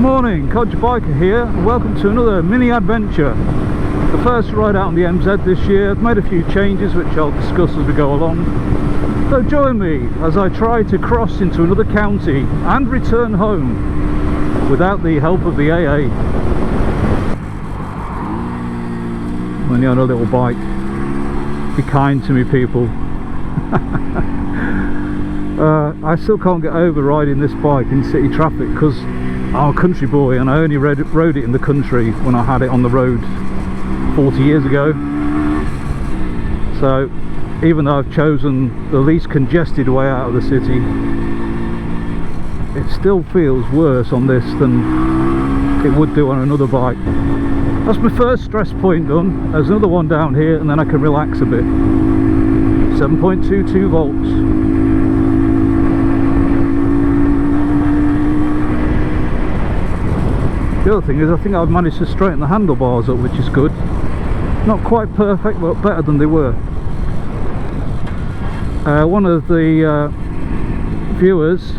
morning, Codger Biker here, and welcome to another mini adventure. The first ride out on the MZ this year. I've made a few changes which I'll discuss as we go along. So join me as I try to cross into another county and return home without the help of the AA. I'm only on a little bike. Be kind to me, people. I still can't get over riding this bike in city traffic because I'm a country boy and I only rode it in the country when I had it on the road 40 years ago. So even though I've chosen the least congested way out of the city, it still feels worse on this than it would do on another bike. That's my first stress point done. There's another one down here and then I can relax a bit. 7.22 volts. The other thing is I think I've managed to straighten the handlebars up, which is good. Not quite perfect, but better than they were. One of the viewers,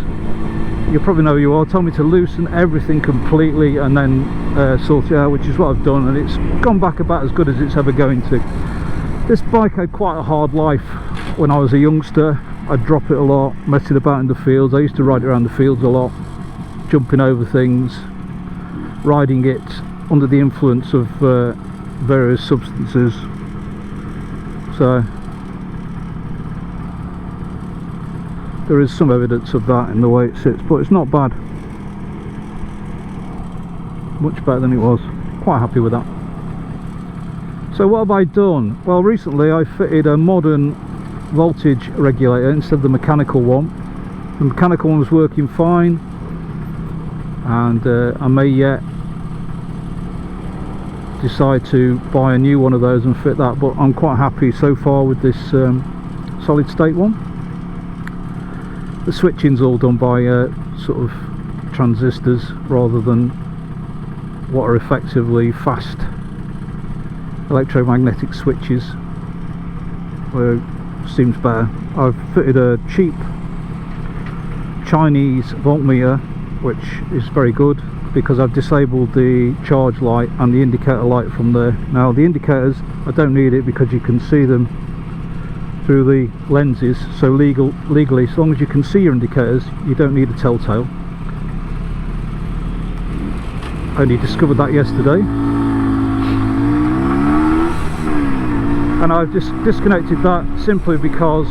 you probably know who you are, told me to loosen everything completely and then sort it out, which is what I've done, and it's gone back about as good as it's ever going to. This bike had quite a hard life when I was a youngster. I'd drop it a lot, messing about in the fields. I used to ride it around the fields a lot, jumping over things, riding it under the influence of various substances. So there is some evidence of that in the way it sits, but it's not bad. Much better than it was. Quite happy with that. So what have I done? Well, recently I fitted a modern voltage regulator instead of the mechanical one. The mechanical one was working fine, and I may yet decide to buy a new one of those and fit that, but I'm quite happy so far with this solid state one. The switching's all done by sort of transistors rather than what are effectively fast electromagnetic switches, where it seems better. I've fitted a cheap Chinese voltmeter, which is very good because I've disabled the charge light and the indicator light from there. Now the indicators, I don't need it because you can see them through the lenses, so legally, as long as you can see your indicators, you don't need a telltale. I only discovered that yesterday. And I've just disconnected that simply because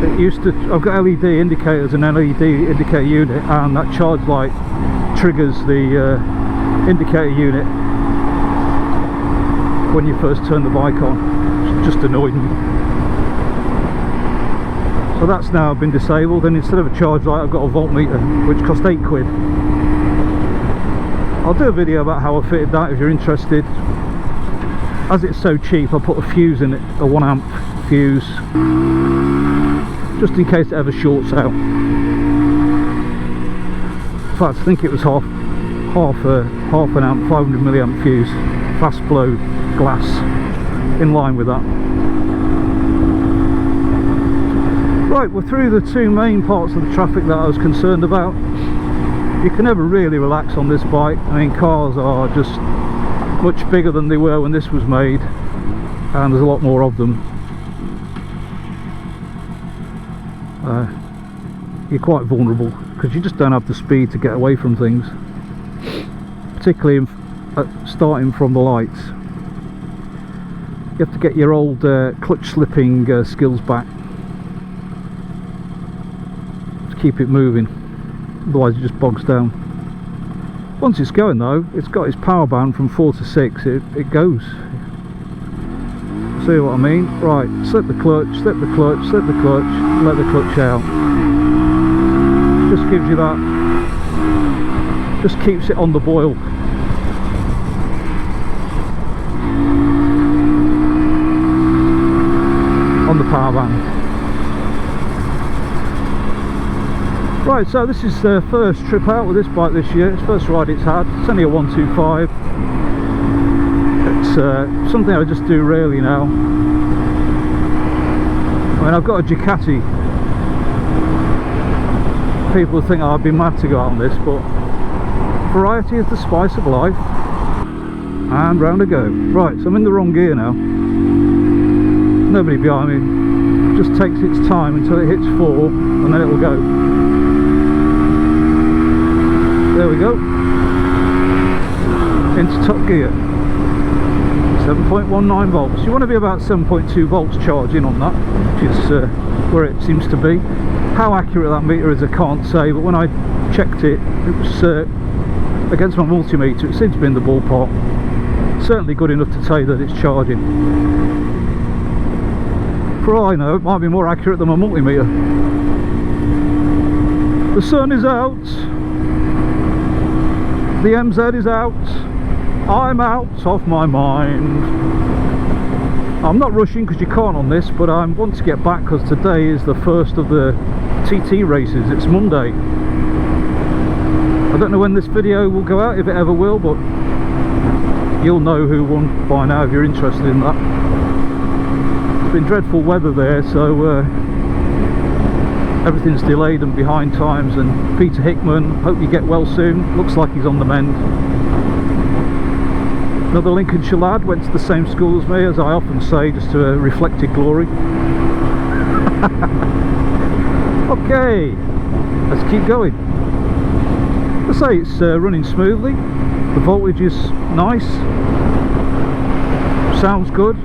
it used to, I've got LED indicators and LED indicator unit, and that charge light triggers the indicator unit when you first turn the bike on. It's just annoyed me. So that's now been disabled, and instead of a charge light I've got a voltmeter which cost £8. I'll do a video about how I fitted that if you're interested. As it's so cheap, I put a fuse in it, a 1 amp fuse, just in case it ever shorts out. In fact, I think it was half an amp, 500 milliamp fuse, fast flow glass, in line with that. Right, we're through the two main parts of the traffic that I was concerned about. You can never really relax on this bike. I mean, cars are just much bigger than they were when this was made, and there's a lot more of them. You're quite vulnerable because you just don't have the speed to get away from things, particularly starting from the lights. You have to get your old clutch slipping skills back to keep it moving, otherwise it just bogs down. Once it's going though, it's got its power band from 4 to 6, it goes. See what I mean? Right, slip the clutch, slip the clutch, slip the clutch, let the clutch out. Just gives you that, just keeps it on the boil. On the power band. Right, so this is the first trip out with this bike this year. It's the first ride it's had. It's only a 125. It's something I just do rarely now. I mean, I've got a Ducati. People think I'd be mad to go out on this, but Variety is the spice of life. And round I go. Right, so I'm in the wrong gear now. Nobody behind me. It just takes its time until it hits 4 and then it will go. There we go. Into top gear. 7.19 volts. You want to be about 7.2 volts charging on that, which is where it seems to be. How accurate that meter is I can't say, but when I checked it, it was against my multimeter, it seemed to be in the ballpark. Certainly good enough to say that it's charging. For all I know, it might be more accurate than my multimeter. The sun is out. The MZ is out. I'm out of my mind. I'm not rushing because you can't on this, but I want to get back because today is the first of the TT races. It's Monday. I don't know when this video will go out, if it ever will, but you'll know who won by now if you're interested in that. It's been dreadful weather there, so everything's delayed and behind times. And Peter Hickman, hope you get well soon. Looks like he's on the mend. Another Lincolnshire lad, went to the same school as me, as I often say, just to reflected glory. Okay, let's keep going. I say it's running smoothly. The voltage is nice. Sounds good.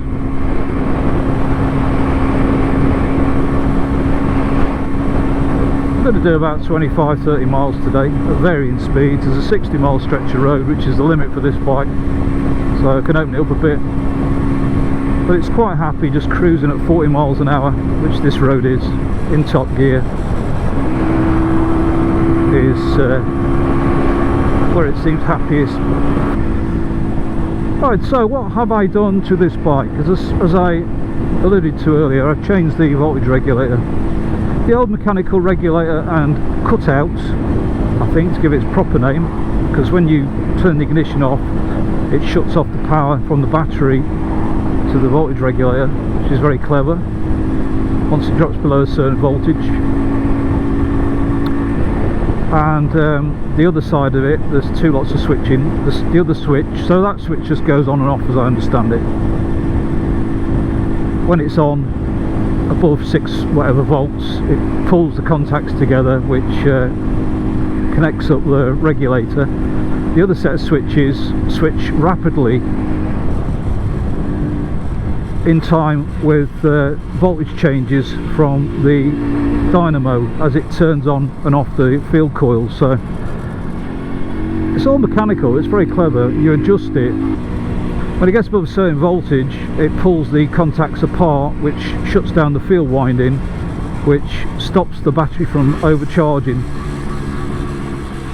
I'm going to do about 25-30 miles today at varying speeds. There's a 60-mile stretch of road, which is the limit for this bike, so I can open it up a bit. But it's quite happy just cruising at 40 miles an hour, which this road is, in top gear. Is where it seems happiest. Right, so what have I done to this bike? As I alluded to earlier, I've changed the voltage regulator. The old mechanical regulator and cutout, I think, to give it its proper name, because when you turn the ignition off, it shuts off the power from the battery to the voltage regulator, which is very clever once it drops below a certain voltage. And the other side of it, there's two lots of switching. The other switch, so that switch just goes on and off as I understand it. When it's on above 6 whatever volts, it pulls the contacts together, which connects up the regulator. The other set of switches switch rapidly in time with voltage changes from the dynamo as it turns on and off the field coils. So it's all mechanical. It's very clever. You adjust it. When it gets above a certain voltage, it pulls the contacts apart, which shuts down the field winding, which stops the battery from overcharging.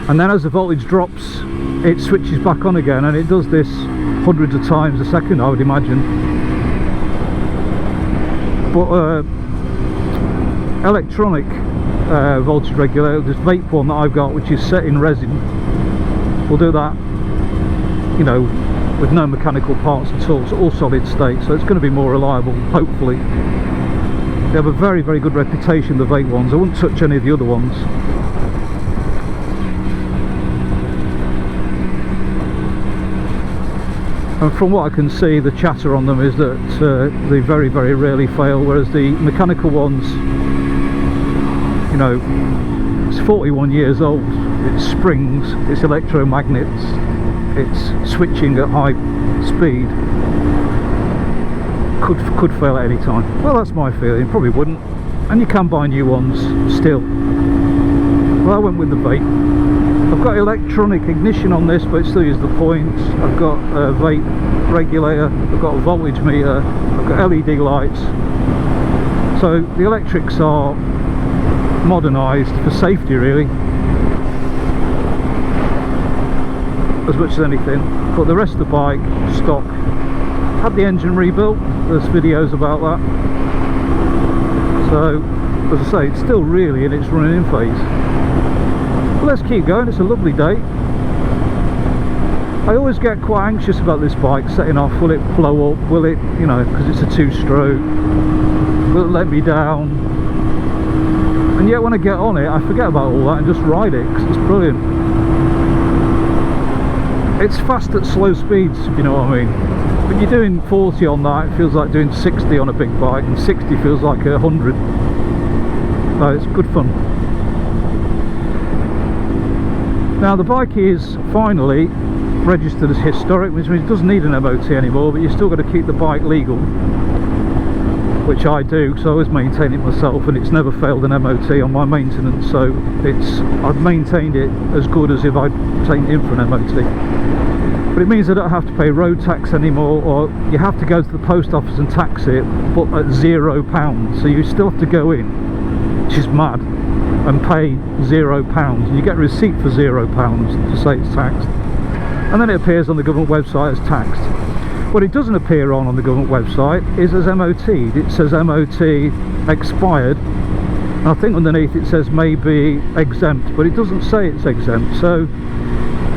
And then as the voltage drops, it switches back on again, and it does this hundreds of times a second, I would imagine. But electronic voltage regulator, this vape one that I've got, which is set in resin, will do that, you know, with no mechanical parts at all. It's all solid state, so it's going to be more reliable, hopefully. They have a very, very good reputation, the vape ones. I wouldn't touch any of the other ones. And from what I can see, the chatter on them is that they very, very rarely fail, whereas the mechanical ones, you know, it's 41 years old, it's springs, it's electromagnets, it's switching at high speed, could fail at any time. Well, that's my feeling. Probably wouldn't, and you can buy new ones still. Well, I went with the vape. I've got electronic ignition on this, but it still uses the points. I've got a vape regulator, I've got a voltage meter, I've got LED lights. So the electrics are modernised for safety, really, as much as anything. But the rest of the bike, stock. Had the engine rebuilt, there's videos about that. So, as I say, it's still really in its running in phase. But let's keep going. It's a lovely day. I always get quite anxious about this bike setting off. Will it blow up? Will it, you know, because it's a 2-stroke, will it let me down? And yet when I get on it, I forget about all that and just ride it, because it's brilliant. It's fast at slow speeds, if you know what I mean. When you're doing 40 on that, it feels like doing 60 on a big bike, and 60 feels like 100. So it's good fun. Now the bike is finally registered as historic, which means it doesn't need an MOT anymore, but you've still got to keep the bike legal, which I do, because I always maintain it myself, and it's never failed an MOT on my maintenance, so I've maintained it as good as if I'd taken it in for an MOT. But it means I don't have to pay road tax anymore, or you have to go to the post office and tax it, but at £0, so you still have to go in, which is mad, and pay £0, and you get a receipt for £0 to say it's taxed, and then it appears on the government website as taxed. What it doesn't appear on the government website is as MOT'd. It says MOT expired, and I think underneath it says maybe exempt, but it doesn't say it's exempt. So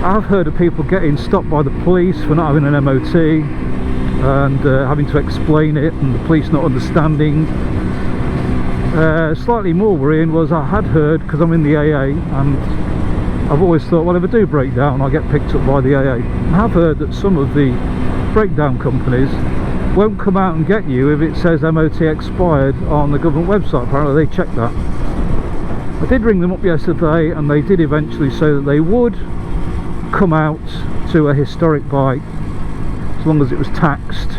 I've heard of people getting stopped by the police for not having an MOT, and having to explain it, and the police not understanding. Slightly more worrying was I had heard, because I'm in the AA, and I've always thought, well, if I do break down, I'll get picked up by the AA. I have heard that some of the breakdown companies won't come out and get you if it says MOT expired on the government website. Apparently they check that. I did ring them up yesterday, and they did eventually say that they would come out to a historic bike as long as it was taxed,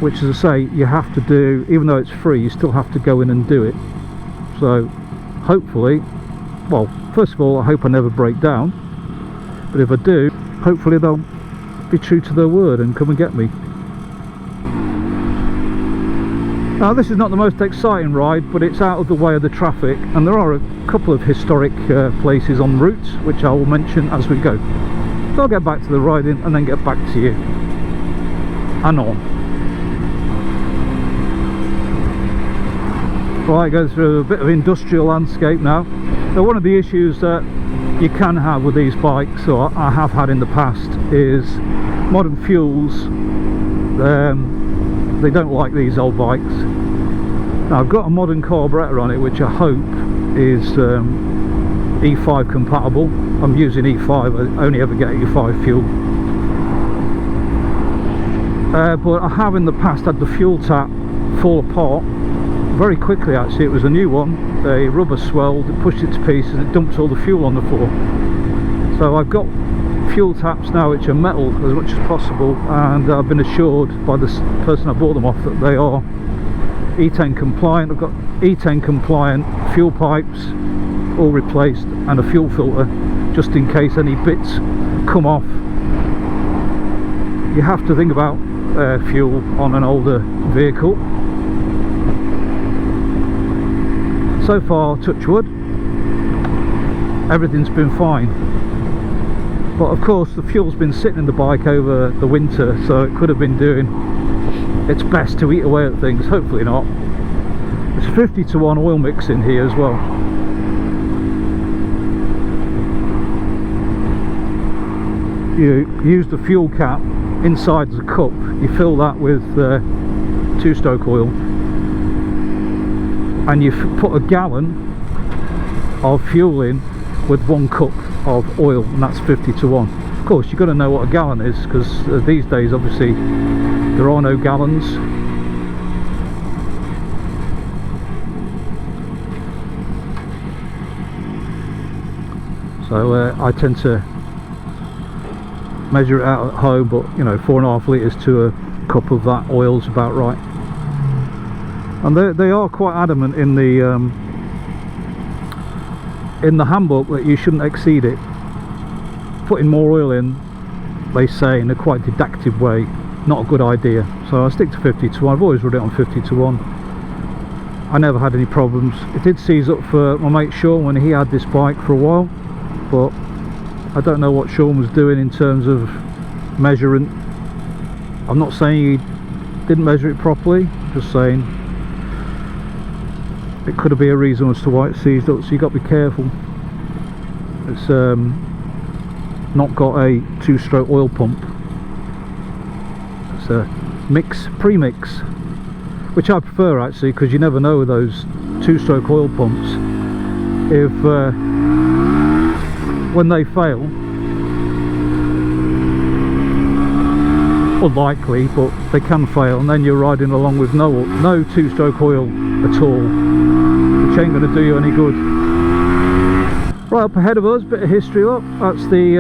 which, as I say, you have to do. Even though it's free, you still have to go in and do it. So hopefully, well, first of all, I hope I never break down, but if I do, hopefully they'll be true to their word and come and get me. Now this is not the most exciting ride, but it's out of the way of the traffic, and there are a couple of historic places en route, which I will mention as we go. So I'll get back to the riding and then get back to you and on. Right, go through a bit of industrial landscape now. Now one of the issues that you can have with these bikes, or I have had in the past, is modern fuels. They don't like these old bikes. Now I've got a modern carburetor on it, which I hope is E5 compatible. I'm using E5, I only ever get E5 fuel. But I have in the past had the fuel tap fall apart very quickly. Actually, it was a new one. The rubber swelled, it pushed it to pieces, and it dumped all the fuel on the floor. So I've got fuel taps now which are metal as much as possible, and I've been assured by the person I bought them off that they are E10 compliant. I've got E10 compliant fuel pipes all replaced, and a fuel filter just in case any bits come off. You have to think about fuel on an older vehicle. So far, touch wood, everything's been fine, but of course the fuel's been sitting in the bike over the winter, so it could have been doing its best to eat away at things. Hopefully not. It's 50-to-1 oil mix in here as well. You use the fuel cap inside the cup, you fill that with 2-stroke oil, and you put a gallon of fuel in with 1 cup of oil, and that's 50-to-1. Of course, you've got to know what a gallon is, because these days obviously there are no gallons. So I tend to measure it out at home, but you know, 4.5 litres to a cup of that oil is about right. And they are quite adamant in the handbook that you shouldn't exceed it. Putting more oil in, they say in a quite deductive way, not a good idea. So I stick to 50-to-1. I've always run it on 50-to-1. I never had any problems. It did seize up for my mate Sean when he had this bike for a while, but I don't know what Sean was doing in terms of measuring. I'm not saying he didn't measure it properly, just saying it could be a reason as to why it seized up, so you've got to be careful. It's not got a 2-stroke oil pump. It's a pre-mix, which I prefer actually, because you never know with those 2-stroke oil pumps if when they fail, unlikely, but they can fail, and then you're riding along with no two-stroke oil at all, which ain't going to do you any good. Right up ahead of us, bit of history up. That's the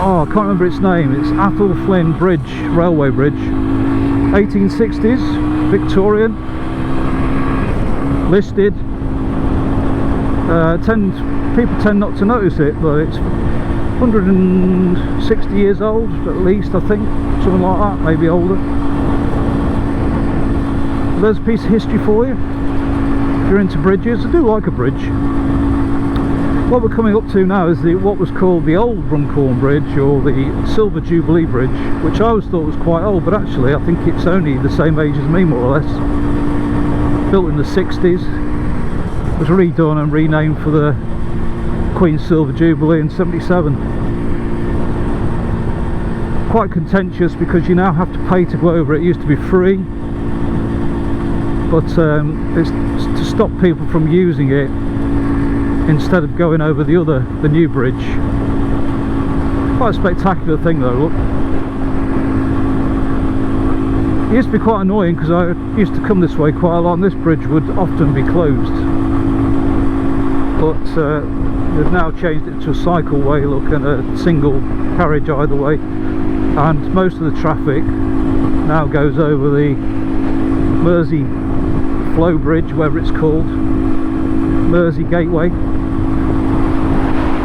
oh, I can't remember its name. It's Athelflyn Bridge, railway bridge, 1860s, Victorian, listed. People tend not to notice it, but it's 160 years old at least, I think, something like that, maybe older. There's a piece of history for you if you're into bridges. I do like a bridge. What we're coming up to now is what was called the old Runcorn Bridge, or the Silver Jubilee Bridge, which I always thought was quite old, but actually I think it's only the same age as me, more or less. Built in the 60s, was redone and renamed for the Queen's Silver Jubilee in 77. Quite contentious because you now have to pay to go over. It used to be free, but it's to stop people from using it instead of going over the new bridge. Quite a spectacular thing though, look. It used to be quite annoying because I used to come this way quite a lot, and this bridge would often be closed. But they've now changed it to a cycleway look, and a single carriage either way, and most of the traffic now goes over the Mersey Flow Bridge, whatever it's called, Mersey Gateway.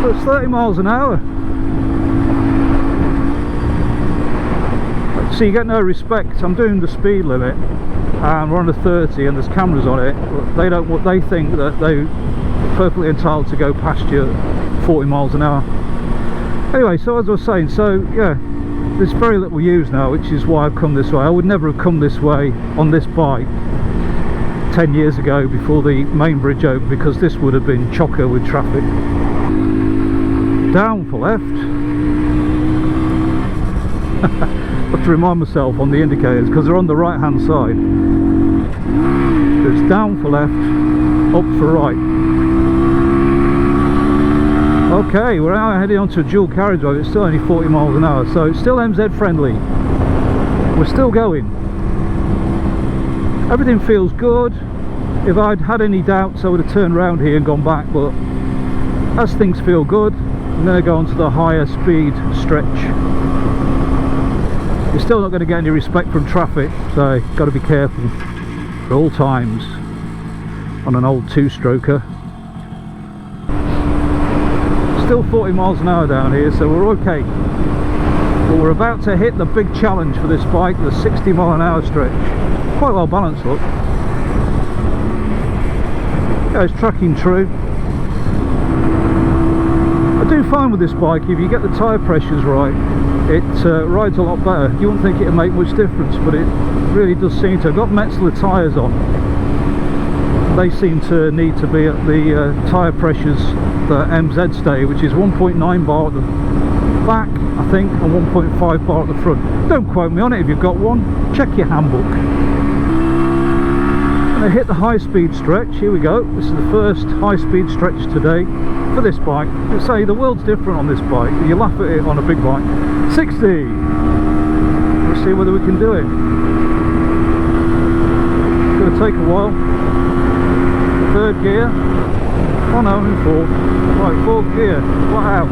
But it's 30 miles an hour. So you get no respect. I'm doing the speed limit and we're on a 30 and there's cameras on it. They think that they're perfectly entitled to go past you at 40 miles an hour. Anyway, so as I was saying, so yeah, there's very little used now, which is why I've come this way. I would never have come this way on this bike 10 years ago before the main bridge opened, because this would have been chocker with traffic. Down for left. I have to remind myself on the indicators because they're on the right hand side. It's down for left, up for right. Okay, we're now heading onto a dual carriageway. It's still only 40 miles an hour, so it's still MZ friendly. We're still going. Everything feels good. If I'd had any doubts I would have turned around here and gone back, but as things feel good, I'm going to go on to the higher speed stretch. You're still not going to get any respect from traffic, so you've got to be careful at all times on an old two-stroker. Still 40 miles an hour down here, so we're okay. But we're about to hit the big challenge for this bike, the 60 mile an hour stretch. Quite well balanced, look. Yeah, it's tracking true. I do find with this bike, if you get the tyre pressures right, it rides a lot better. You wouldn't think it would make much difference, but it really does seem to. I've got Metzeler tyres on. They seem to need to be at the tyre pressures that MZ stay, which is 1.9 bar at the back, I think, and 1.5 bar at the front. Don't quote me on it if you've got one. Check your handbook. I'm going to hit the high speed stretch. Here we go. This is the first high speed stretch today for this bike. I say the world's different on this bike. You laugh at it on a big bike. 60. We'll see whether we can do it. It's going to take a while. Third gear. Oh no, I'm in fourth. Right, fourth gear. Wow.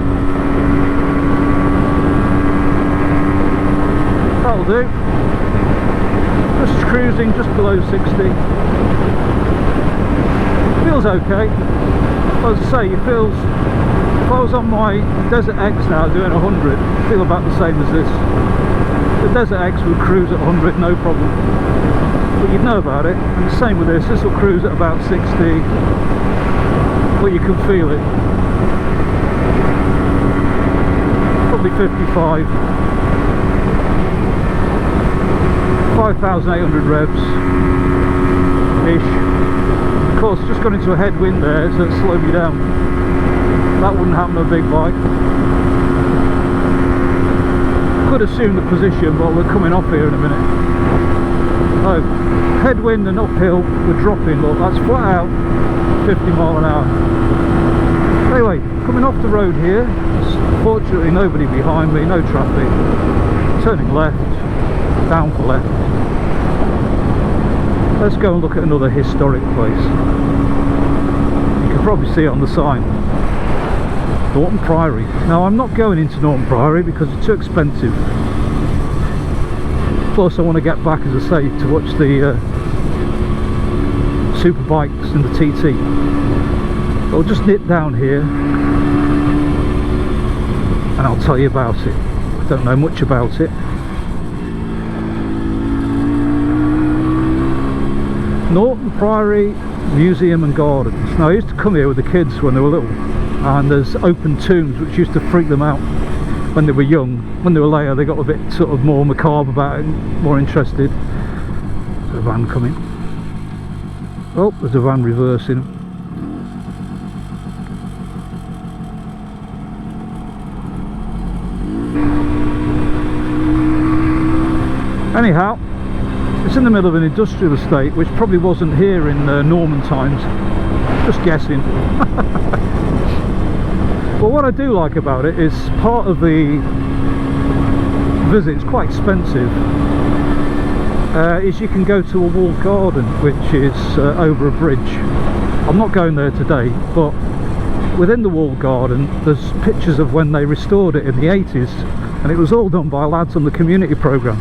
That'll do. Just cruising just below 60. Feels okay. As I say, it feels. If I was on my Desert X now doing 100, I feel about the same as this. The Desert X would cruise at 100, no problem. But you'd know about it. And the same with this. This will cruise at about 60, but you can feel it. Probably 55. 5,800 revs ish. Of course, just got into a headwind there, so it's slowed me down. That wouldn't happen on a big bike. Could assume the position, but we're coming off here in a minute. So, headwind and uphill, we're dropping. Look, that's flat out 50 mile an hour. Anyway, coming off the road here, fortunately nobody behind me, no traffic. Turning left, down for left. Let's go and look at another historic place. You can probably see it on the sign, Norton Priory. Now I'm not going into Norton Priory because it's too expensive. Plus I want to get back, as I say, to watch the super bikes and the TT. I'll just nip down here and I'll tell you about it. I don't know much about it. Norton Priory Museum and Gardens. Now I used to come here with the kids when they were little, and there's open tombs which used to freak them out when they were young. When they were later they got a bit sort of more macabre about it, more interested. There's a van coming. Oh, there's a van reversing. Anyhow, it's in the middle of an industrial estate, which probably wasn't here in Norman times. Just guessing. But what I do like about it is part of the visit, it's quite expensive, is you can go to a walled garden, which is over a bridge. I'm not going there today, but within the walled garden there's pictures of when they restored it in the 80s, and it was all done by lads on the community programme,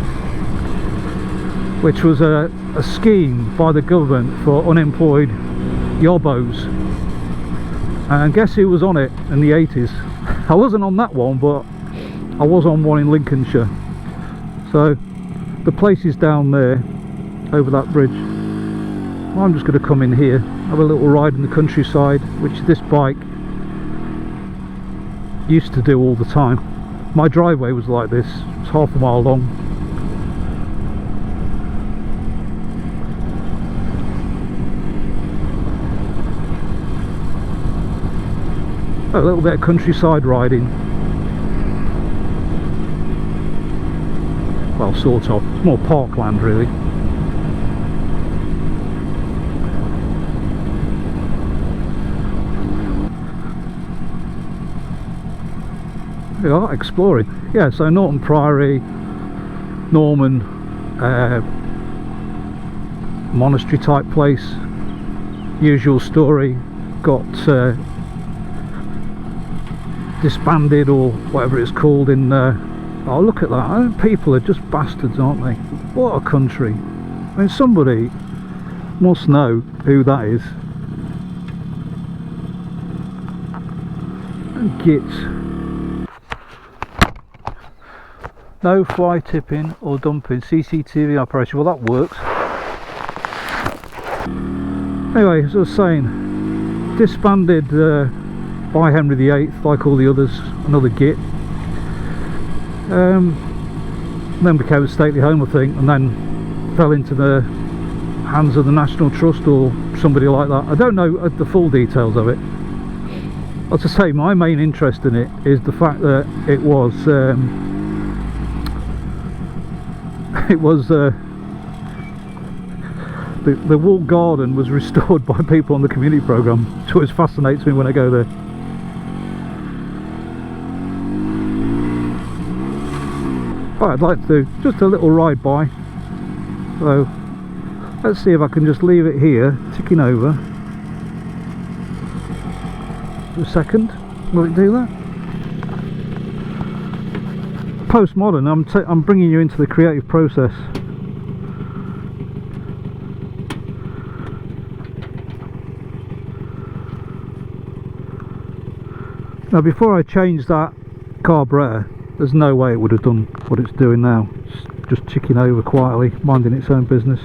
which was a scheme by the government for unemployed yobbos. And guess who was on it in the 80s? I wasn't on that one, but I was on one in Lincolnshire. So the place is down there over that bridge. I'm just going to come in here, have a little ride in the countryside, which this bike used to do all the time. My driveway was like this, it's half a mile long. A little bit of countryside riding. Well, sort of. It's more parkland, really. We are exploring. Yeah, so Norton Priory, Norman monastery type place. Usual story. Got disbanded or whatever it's called in oh, look at that. People are just bastards, aren't they? What a country. I mean, somebody must know who that is. And git. No fly tipping or dumping, CCTV operation. Well, that works. Anyway, as I was saying, disbanded by Henry VIII, like all the others, another git. Then became a stately home, I think, and then fell into the hands of the National Trust or somebody like that. I don't know the full details of it. As I say, my main interest in it is the fact that it was the walled garden was restored by people on the community programme, which always fascinates me when I go there. I'd like to do just a little ride by, so let's see if I can just leave it here ticking over for a second. Will it do that? Postmodern, I'm bringing you into the creative process. Now before I change that carburetor, there's no way it would have done what it's doing now. It's just ticking over quietly, minding its own business.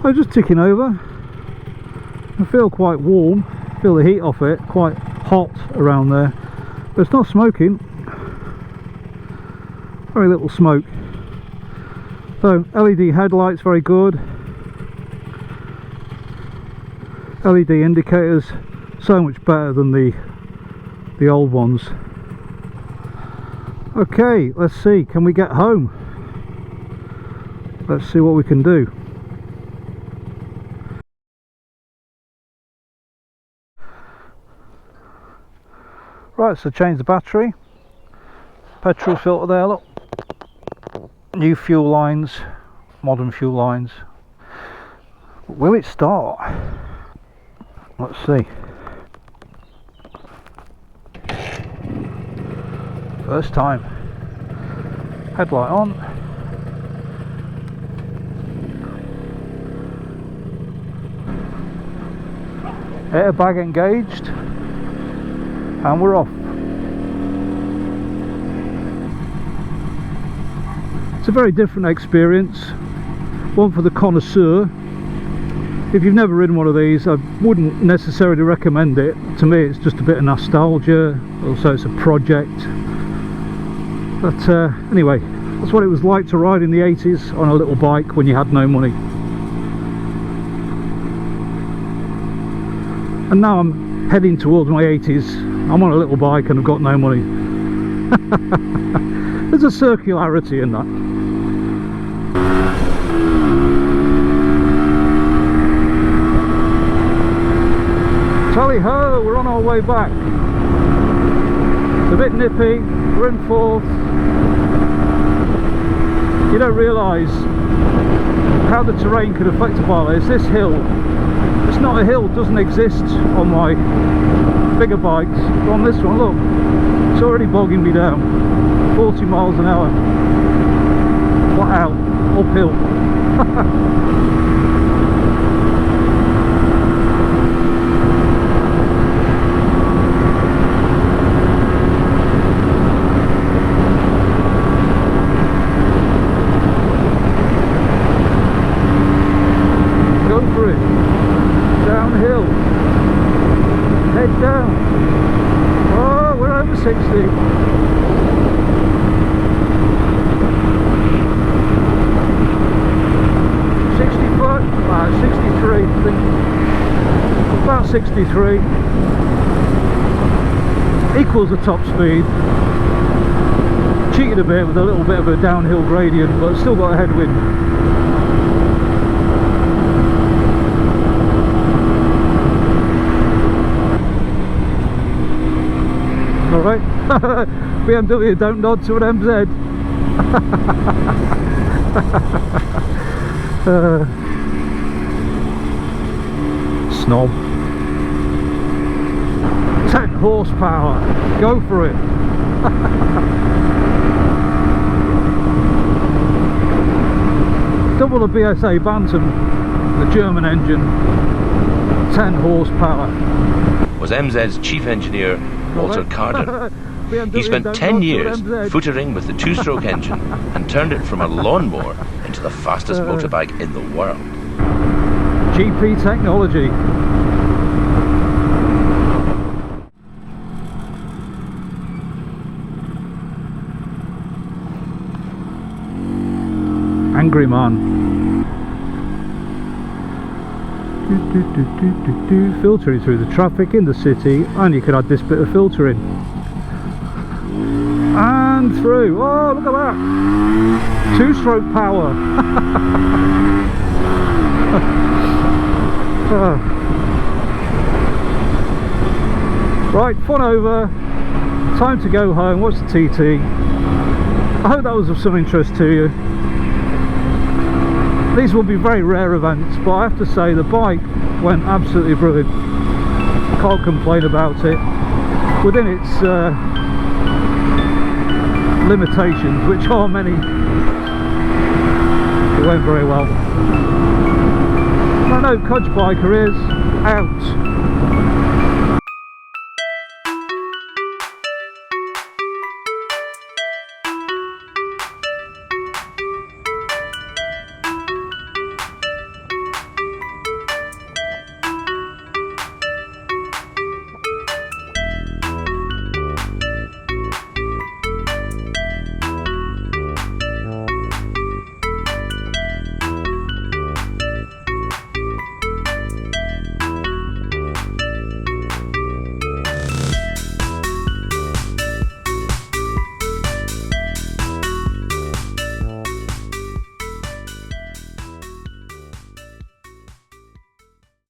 I'm just ticking over. I feel quite warm, feel the heat off it, quite hot around there, but it's not smoking, very little smoke. So LED headlights, very good. LED indicators, so much better than the old ones. Okay, let's see, can we get home? Let's see what we can do. Right, so change the battery, petrol filter there, look, new fuel lines, modern fuel lines. Will it start? Let's see. First time. Headlight on. Airbag engaged. And we're off. It's a very different experience, one for the connoisseur. If you've never ridden one of these, I wouldn't necessarily recommend it. To me, it's just a bit of nostalgia, also it's a project. But anyway, that's what it was like to ride in the 80s on a little bike when you had no money. And now I'm heading towards my 80s. I'm on a little bike and I've got no money. There's a circularity in that. Tally ho, we're on our way back. It's a bit nippy, we're in fourth. You don't realise how the terrain could affect a bike. It's this hill. It's not a hill, it doesn't exist on my bigger bikes, but on this one, look, it's already bogging me down. 40 miles an hour, flat out, uphill. Go for it, downhill, head down. Oh, we're over 60. 63, I think. About 63 equals the top speed. Cheated a bit with a little bit of a downhill gradient, but still got a headwind. Alright, BMW, don't nod to an MZ. Snob. 10 horsepower, go for it. Double the BSA Bantam, the German engine, 10 horsepower. Was MZ's chief engineer Walter Carden. He spent 10 years footering with the two-stroke engine and turned it from a lawnmower into the fastest motorbike in the world. GP technology. Angry man. Filtering through the traffic in the city, and you could add this bit of filtering. And through. Oh, look at that! Two-stroke power. Right, fun over. Time to go home. What's the TT? I hope that was of some interest to you. These will be very rare events, but I have to say the bike went absolutely brilliant. Can't complain about it. Within its limitations, which are many, it went very well. I know Cudge Biker is out.